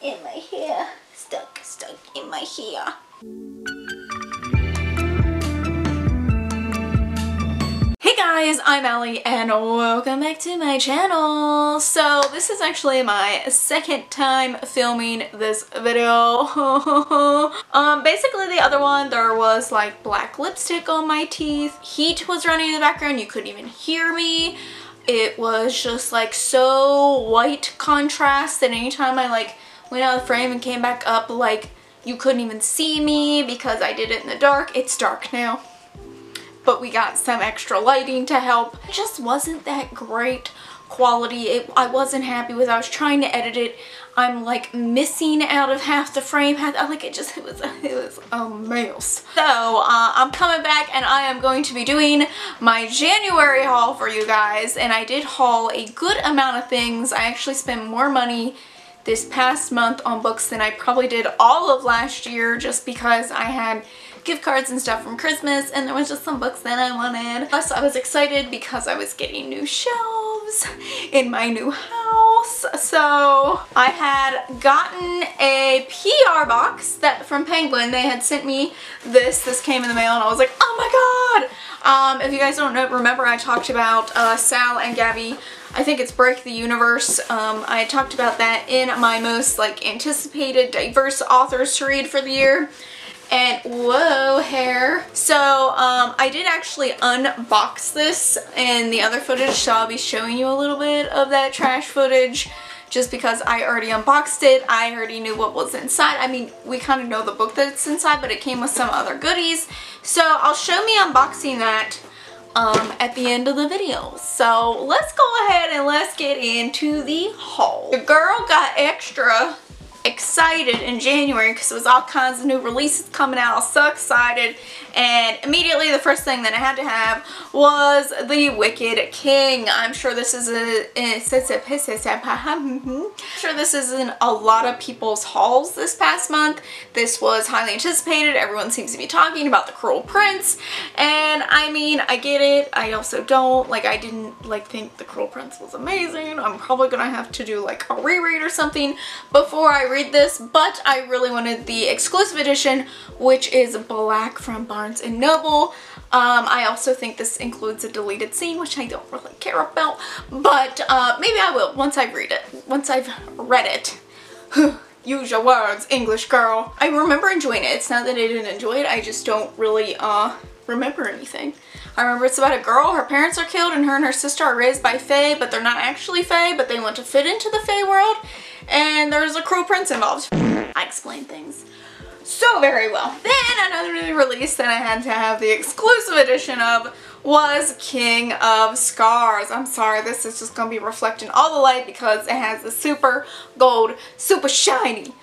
in my hair. Stuck in my hair. Hey guys, I'm Allie and welcome back to my channel. So this is actually my second time filming this video. Basically the other one there was like black lipstick on my teeth. Heat was running in the background, you couldn't even hear me. It was just like so white contrast that anytime I like went out of the frame and came back up, like you couldn't even see me because I did it in the dark. It's dark now, but we got some extra lighting to help. It just wasn't that great quality. I wasn't happy with it. I was trying to edit it. I'm like missing out of half the frame. It was a mess. So I'm coming back and I am going to be doing my January haul for you guys. And I did haul a good amount of things. I actually spent more money this past month on books than I probably did all of last year, just because I had gift cards and stuff from Christmas and there was just some books that I wanted. Plus I was excited because I was getting new shelves in my new house. So I had gotten a PR box that from Penguin. They had sent me this came in the mail and I was like, oh my god. If you guys don't remember, I talked about Sal and Gabi, I think it's Break the Universe. I talked about that in my most like anticipated diverse authors to read for the year. And whoa, hair. So I did actually unbox this in the other footage, so I'll be showing you a little bit of that trash footage just because I already unboxed it. I already knew what was inside. I mean, we kind of know the book that's inside, but it came with some other goodies. So I'll show me unboxing that at the end of the video. So let's go ahead and let's get into the haul. The girl got extra excited in January because it was all kinds of new releases coming out. I was so excited, and immediately the first thing that I had to have was the Wicked King. I'm sure this is in a lot of people's hauls this past month. This was highly anticipated. Everyone seems to be talking about the Cruel Prince, and I mean, I get it. I also don't like. I didn't like think the Cruel Prince was amazing. I'm probably gonna have to do like a reread or something before I read this, but I really wanted the exclusive edition, which is black from Barnes & Noble. I also think this includes a deleted scene, which I don't really care about, but maybe I will once I read it. Once I've read it. Use your words, English girl. I remember enjoying it. It's not that I didn't enjoy it, I just don't really remember anything. I remember it's about a girl, her parents are killed, and her sister are raised by Fae, but they're not actually Fae, but they want to fit into the Fae world, and there's a Cruel Prince involved. I explain things so very well. Then another new release that I had to have the exclusive edition of was King of Scars. I'm sorry, this is just going to be reflecting all the light because it has the super gold, super shiny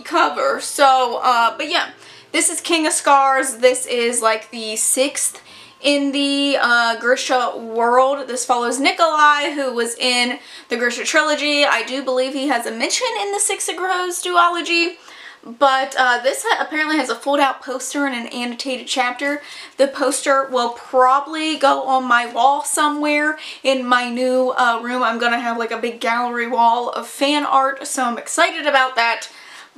cover. So, but yeah. This is King of Scars. This is like the 6th in the Grisha world. This follows Nikolai, who was in the Grisha trilogy. I do believe he has a mention in the Six of Crows duology. But this apparently has a fold out poster and an annotated chapter. The poster will probably go on my wall somewhere in my new room. I'm going to have like a big gallery wall of fan art, so I'm excited about that.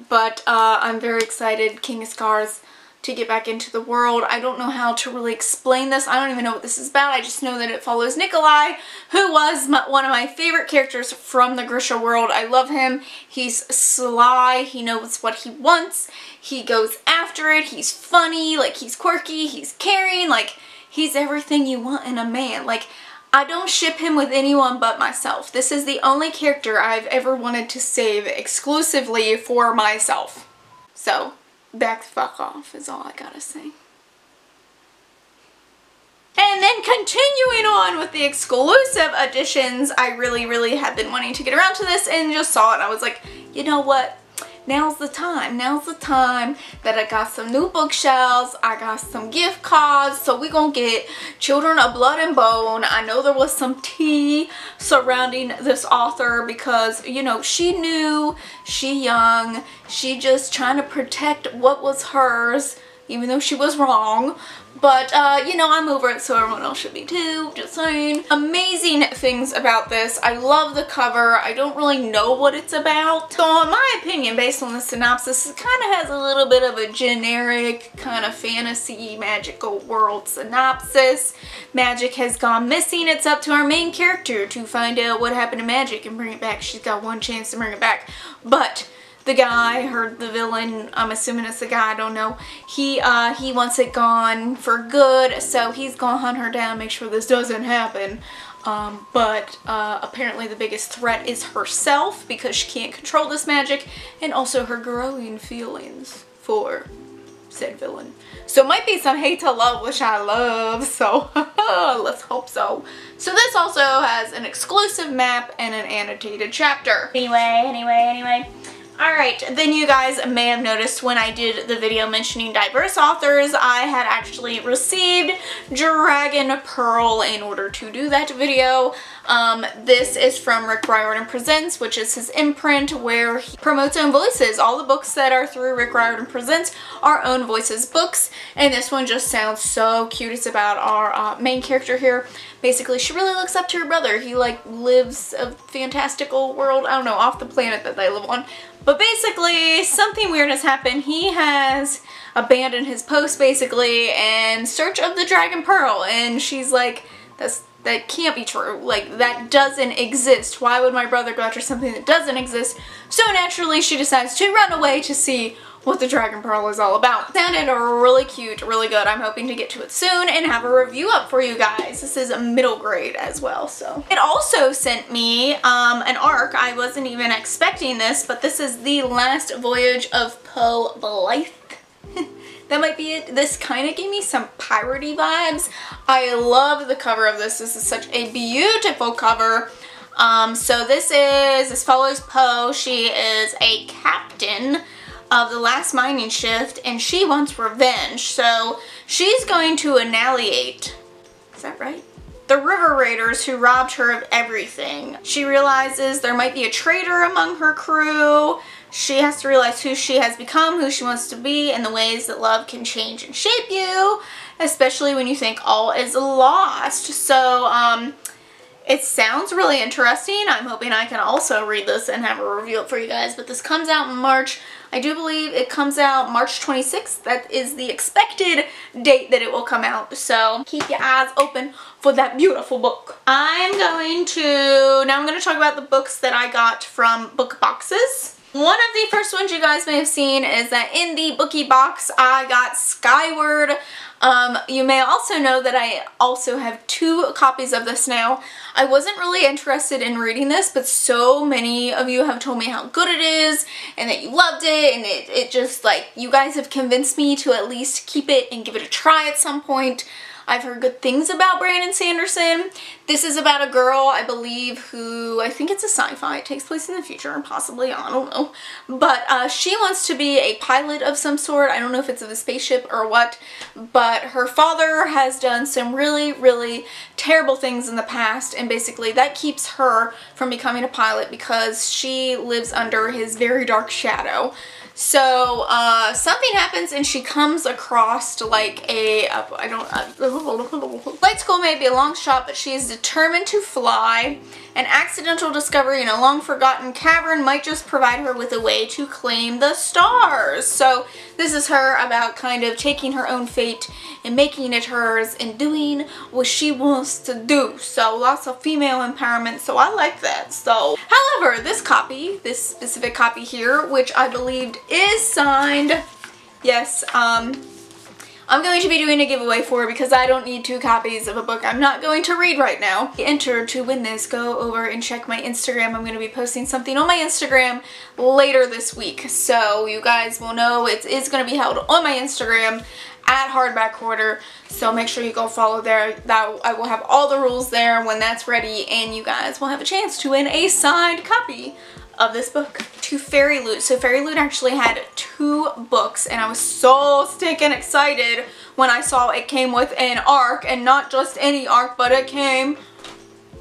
But I'm very excited, King of Scars, to get back into the world. I don't know how to really explain this. I don't even know what this is about. I just know that it follows Nikolai, who was one of my favorite characters from the Grisha world. I love him. He's sly. He knows what he wants. He goes after it. He's funny. Like, he's quirky. He's caring. Like, he's everything you want in a man. Like, I don't ship him with anyone but myself. This is the only character I've ever wanted to save exclusively for myself. So, back the fuck off is all I gotta say. And then continuing on with the exclusive editions, I really have been wanting to get around to this and just saw it and I was like, you know what? Now's the time. Now's the time that I got some new bookshelves. I got some gift cards. So we're going to get Children of Blood and Bone. I know there was some tea surrounding this author because, you know, she new, she young, she just trying to protect what was hers. even though she was wrong. But, you know, I'm over it, so everyone else should be too, just saying. Amazing things about this. I love the cover. I don't really know what it's about. So in my opinion, based on the synopsis, it kind of has a little bit of a generic kind of fantasy magical world synopsis. Magic has gone missing. It's up to our main character to find out what happened to magic and bring it back. She's got one chance to bring it back. But the guy, the villain, I'm assuming it's the guy, I don't know, he wants it gone for good, so he's gonna hunt her down, make sure this doesn't happen. But apparently the biggest threat is herself, because she can't control this magic, and also her growing feelings for said villain. So it might be some hate to love, which I love, so let's hope so. So this also has an exclusive map and an annotated chapter. Anyway. Alright, then you guys may have noticed when I did the video mentioning diverse authors, I had actually received Dragon Pearl in order to do that video. This is from Riordan Presents, which is his imprint where he promotes own voices. All the books that are through Riordan Presents are own voices books, and this one just sounds so cute. It's about our main character here. Basically, she really looks up to her brother. He like lives a fantastical world, I don't know, off the planet that they live on. But basically, something weird has happened. He has abandoned his post, basically, in search of the Dragon Pearl. And she's like, that can't be true. Like, that doesn't exist. Why would my brother go after something that doesn't exist? So naturally, she decides to run away to see what the Dragon Pearl is all about. Sounded really cute, really good. I'm hoping to get to it soon and have a review up for you guys. This is a middle grade as well, so. It also sent me an ARC. I wasn't even expecting this, but this is the last voyage of Blythe. That might be it. This kind of gave me some piratey vibes. I love the cover of this. This is such a beautiful cover. So this follows Poe. She is a captain of the last mining shift, and she wants revenge. So she's going to annihilate, is that right? The river raiders who robbed her of everything. She realizes there might be a traitor among her crew. She has to realize who she has become, who she wants to be, and the ways that love can change and shape you, especially when you think all is lost. So, it sounds really interesting. I'm hoping I can also read this and have a review for you guys, but this comes out in March. I do believe it comes out March 26th. That is the expected date that it will come out, so keep your eyes open for that beautiful book. Now I'm going to talk about the books that I got from book boxes. One of the first ones you guys may have seen is that in the bookie box I got Skyward. You may also know that I also have 2 copies of this now. I wasn't really interested in reading this, but so many of you have told me how good it is and that you loved it, and it just, like, you guys have convinced me to at least keep it and give it a try at some point. I've heard good things about Brandon Sanderson. This is about a girl, I believe, who, I think it's a sci-fi. It takes place in the future, possibly, I don't know. But she wants to be a pilot of some sort. I don't know if it's of a spaceship or what, but her father has done some really, really terrible things in the past, and basically that keeps her from becoming a pilot because she lives under his very dark shadow. So, something happens and she comes across like flight school may be a long shot, but she is determined to fly. An accidental discovery in a long forgotten cavern might just provide her with a way to claim the stars. So this is her about kind of taking her own fate and making it hers and doing what she wants to do. So lots of female empowerment, so I like that. So, however, this specific copy here, which I believed is signed, yes, I'm going to be doing a giveaway for because I don't need 2 copies of a book I'm not going to read right now. Enter to win this. Go over and check my Instagram. I'm going to be posting something on my Instagram later this week. So you guys will know it is going to be held on my Instagram at Hardback Quarter. So make sure you go follow there. I will have all the rules there when that's ready, and you guys will have a chance to win a signed copy of this book. To Fairy Loot. So Fairy Loot actually had 2 books, and I was so stinking excited when I saw it came with an ARC, and not just any ARC, but it came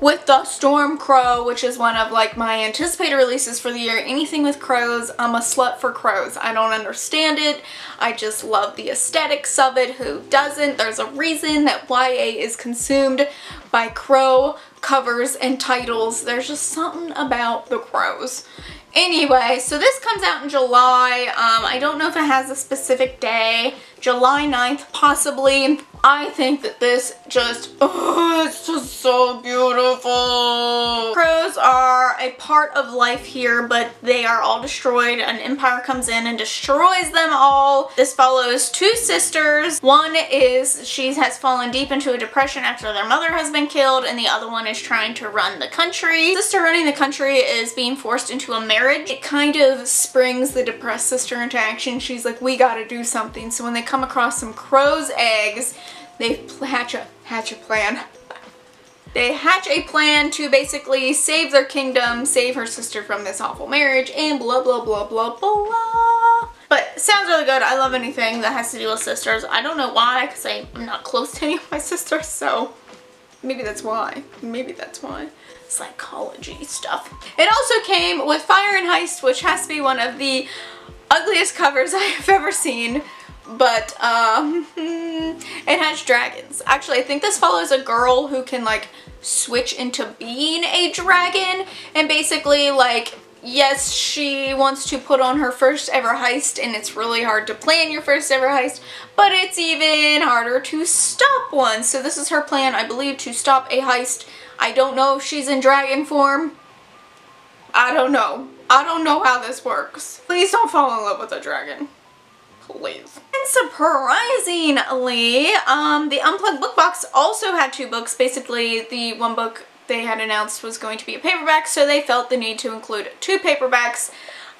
with the Storm Crow, which is one of like my anticipated releases for the year. Anything with crows, I'm a slut for crows. I don't understand it. I just love the aesthetics of it. Who doesn't? There's a reason that YA is consumed by crow covers and titles. There's just something about the crows. Anyway, so this comes out in July. I don't know if it has a specific day. July 9th, possibly. I think that this just, oh, it's just so beautiful. Crows are a part of life here, but they are all destroyed. An empire comes in and destroys them all. This follows two sisters. One is, she has fallen deep into a depression after their mother has been killed, and the other one is trying to run the country. The sister running the country is being forced into a marriage. It kind of springs the depressed sister into action. She's like, we gotta do something. So when they come across some crow's eggs, they hatch a plan. They hatch a plan to basically save their kingdom, save her sister from this awful marriage, and blah blah blah blah blah. But sounds really good. I love anything that has to do with sisters. I don't know why, because I'm not close to any of my sisters, so maybe that's why. Maybe that's why. Psychology stuff. It also came with Fire and Heist, which has to be one of the ugliest covers I have ever seen. But it has dragons. Actually, I think this follows a girl who can like switch into being a dragon, and basically like, yes, she wants to put on her first ever heist, and it's really hard to plan your first ever heist, but it's even harder to stop one. So this is her plan, I believe, to stop a heist. I don't know if she's in dragon form. I don't know. I don't know how this works. Please don't fall in love with a dragon. Please. And surprisingly, the Unplugged book box also had two books. Basically, the one book they had announced was going to be a paperback, so they felt the need to include two paperbacks.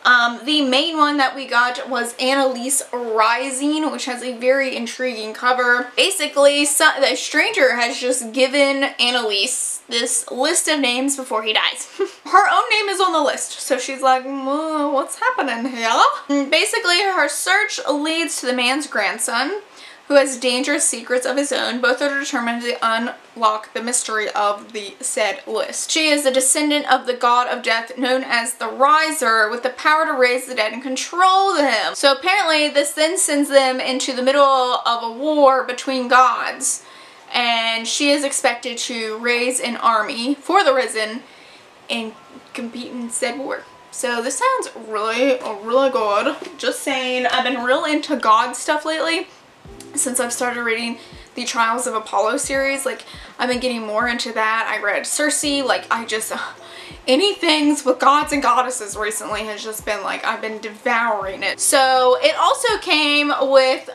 The main one that we got was Annalese Rising, which has a very intriguing cover. Basically, the stranger has just given Annalese this list of names before he dies. Her own name is on the list, so she's like, what's happening here? Basically, her search leads to the man's grandson, who has dangerous secrets of his own. Both are determined to unlock the mystery of the said list. She is a descendant of the god of death known as the Riser, with the power to raise the dead and control them. So apparently this then sends them into the middle of a war between gods, and she is expected to raise an army for the Risen and compete in said war. So this sounds really good. Just saying, I've been real into god stuff lately. Since I've started reading the Trials of Apollo series, like, I've been getting more into that. I read Circe, like, I just, anything with gods and goddesses recently has just been like, I've been devouring it. So it also came with,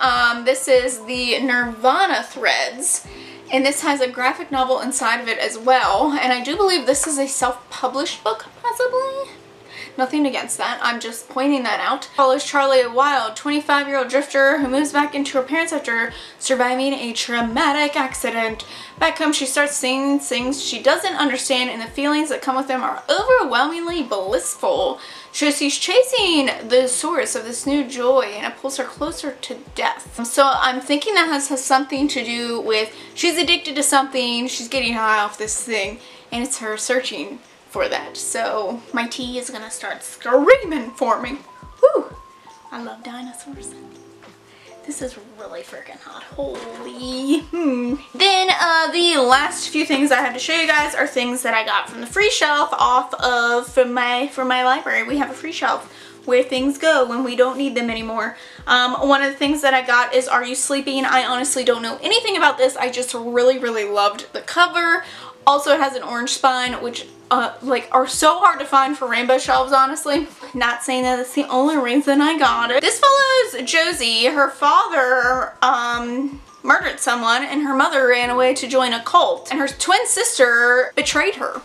this is the Nirvana Threads, and this has a graphic novel inside of it as well, and I do believe this is a self-published book, possibly? Nothing against that, I'm just pointing that out. Follows Charlie, a wild 25-year-old drifter who moves back into her parents after surviving a traumatic accident. Back home, she starts singing things she doesn't understand, and the feelings that come with them are overwhelmingly blissful. She's chasing the source of this new joy, and it pulls her closer to death. So I'm thinking that has something to do with she's addicted to something, she's getting high off this thing, and it's her searching for that. So my tea is gonna start screaming for me. Whew! I love dinosaurs. This is really freaking hot. Holy. Then the last few things I have to show you guys are things that I got from the free shelf from my library. We have a free shelf where things go when we don't need them anymore. One of the things that I got is Are You Sleeping? I honestly don't know anything about this. I just really loved the cover. Also, it has an orange spine, which like are so hard to find for rainbow shelves, honestly. Not saying that it's the only reason I got it. This follows Josie. Her father murdered someone, and her mother ran away to join a cult, and her twin sister betrayed her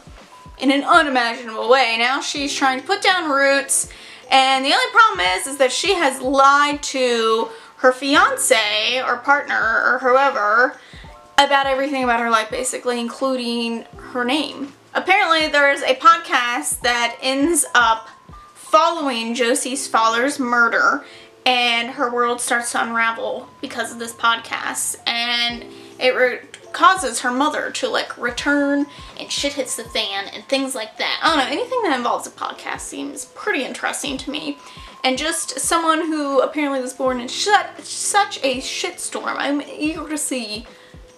in an unimaginable way. Now she's trying to put down roots, and the only problem is that she has lied to her fiance or partner or whoever about everything about her life, basically, including her name. Apparently there's a podcast that ends up following Josie's father's murder, and her world starts to unravel because of this podcast, and it causes her mother to like return and shit hits the fan and things like that. I don't know, anything that involves a podcast seems pretty interesting to me. And just someone who apparently was born in such a shitstorm. I'm eager to see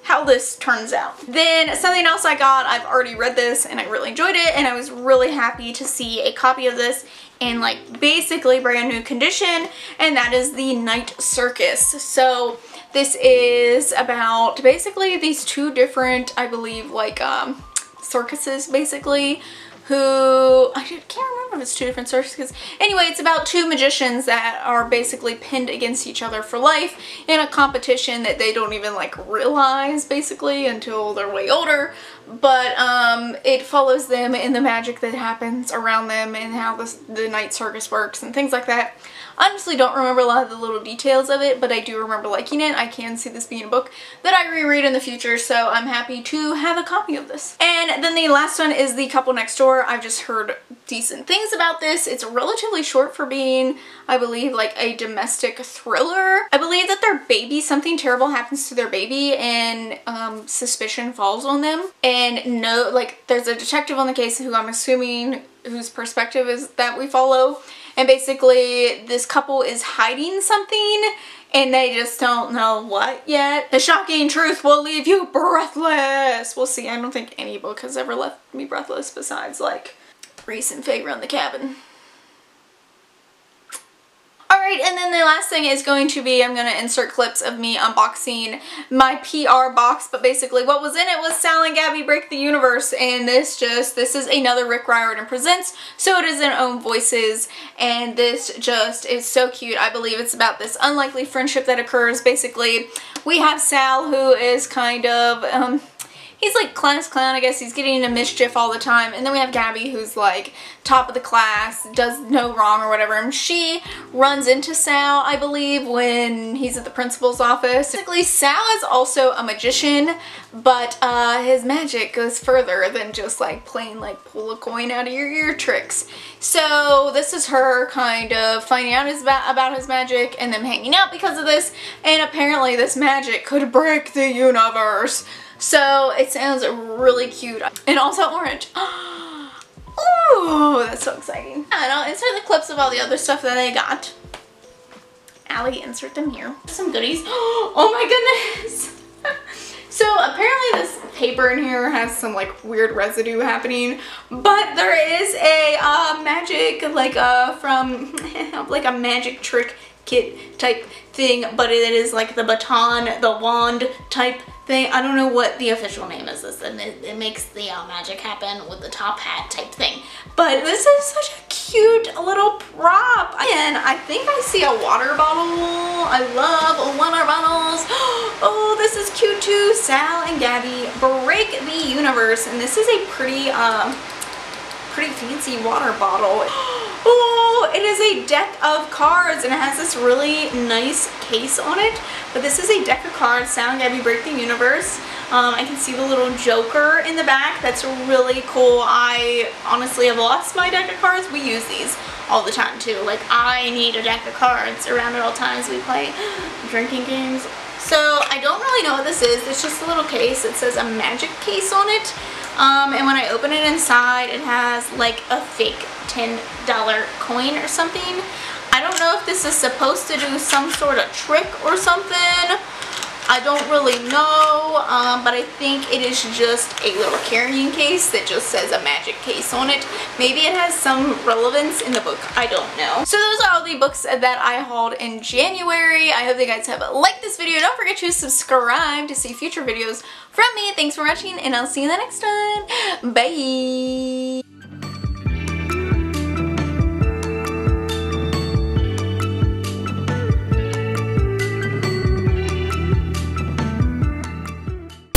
how this turns out. Then something else I got, I've already read this and I really enjoyed it, and I was really happy to see a copy of this in like basically brand new condition, and that is The Night Circus. So this is about basically these two different, I believe, like circuses basically, who, I can't remember if it's two different circuses. Anyway, it's about two magicians that are basically pinned against each other for life in a competition that they don't even like realize basically until they're way older. But it follows them in the magic that happens around them and how the night circus works and things like that. Honestly, don't remember a lot of the little details of it, but I do remember liking it. I can see this being a book that I reread in the future, so I'm happy to have a copy of this. And then the last one is The Couple Next Door. I've just heard decent things about this. It's relatively short for being, I believe, like a domestic thriller. I believe that their baby, something terrible happens to their baby, and suspicion falls on them. And no, like, there's a detective on the case who I'm assuming whose perspective is that we follow. And basically, this couple is hiding something, and they just don't know what yet. The shocking truth will leave you breathless. We'll see. I don't think any book has ever left me breathless besides, like, Reese and Faye Run the Cabin. Alright, and then the last thing is going to be, I'm going to insert clips of me unboxing my PR box, but basically what was in it was Sal and Gabi Break the Universe, and this is another Rick Riordan Presents, so it is in own voices, and this just is so cute. I believe it's about this unlikely friendship that occurs. Basically, we have Sal, who is kind of, he's like class clown, I guess. He's getting into mischief all the time. And then we have Gabi, who's like top of the class, does no wrong or whatever. And she runs into Sal, I believe, when he's at the principal's office. Basically, Sal is also a magician, but his magic goes further than just like plain like pull a coin out of your ear tricks. So this is her kind of finding out about his magic and them hanging out because of this. And apparently this magic could break the universe. So it sounds really cute, and also orange. Oh, that's so exciting. And I'll insert the clips of all the other stuff that I got. Allie, insert them here. Some goodies. Oh my goodness. So apparently this paper in here has some like weird residue happening, but there is a magic, like from like a magic trick kit type thing, but it is like the baton, the wand type thing. I don't know what the official name is this, and it makes the magic happen with the top hat type thing. But this is such a cute little prop, and I think I see a water bottle. I love water bottles. Oh, this is cute too. Sal and Gabi Break the Universe, and this is a pretty fancy water bottle. Oh, it is a deck of cards, and it has this really nice case on it. But this is a deck of cards, Sal and Gabi Break the Universe. I can see the little Joker in the back. That's really cool. I honestly have lost my deck of cards. We use these all the time too. Like, I need a deck of cards around at all times. We play drinking games. So I don't really know what this is. It's just a little case. It says a magic case on it. And when I open it inside, it has like a fake $10 coin or something. I don't know if this is supposed to do some sort of trick or something. I don't really know, but I think it is just a little carrying case that just says a magic case on it. Maybe it has some relevance in the book. I don't know. So those are all the books that I hauled in January. I hope you guys have liked this video. Don't forget to subscribe to see future videos from me. Thanks for watching, and I'll see you in the next one. Bye!